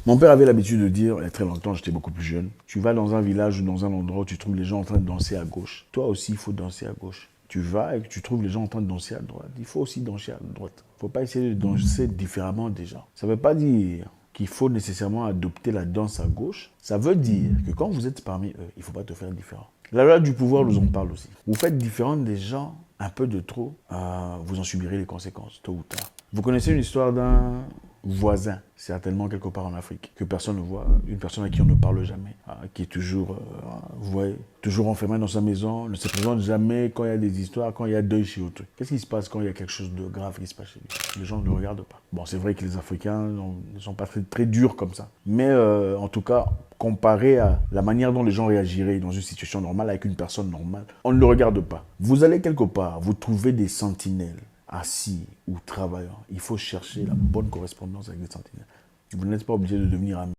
Mon père avait l'habitude de dire, il y a très longtemps, j'étais beaucoup plus jeune, tu vas dans un village ou dans un endroit où tu trouves les gens en train de danser à gauche. Toi aussi, il faut danser à gauche. Tu vas et que tu trouves les gens en train de danser à droite. Il faut aussi danser à droite. Il ne faut pas essayer de danser différemment des gens. Ça ne veut pas dire qu'il faut nécessairement adopter la danse à gauche. Ça veut dire que quand vous êtes parmi eux, il ne faut pas te faire différent. La loi du pouvoir nous en parle aussi. Vous faites différent des gens un peu de trop, vous en subirez les conséquences, tôt ou tard. Vous connaissez une histoire d'un voisin, certainement quelque part en Afrique, que personne ne voit, une personne à qui on ne parle jamais, qui est toujours, vous voyez, toujours enfermé dans sa maison, ne se présente jamais quand il y a des histoires, quand il y a deuil chez autrui. Qu'est-ce qui se passe quand il y a quelque chose de grave qui se passe chez lui? Les gens ne le regardent pas. Bon, c'est vrai que les Africains ne sont pas très durs comme ça. Mais en tout cas, comparé à la manière dont les gens réagiraient dans une situation normale avec une personne normale, on ne le regarde pas. Vous allez quelque part, vous trouvez des sentinelles assis ou travaillant. Il faut chercher la bonne correspondance avec les sentinelles. Vous n'êtes pas obligé de devenir ami.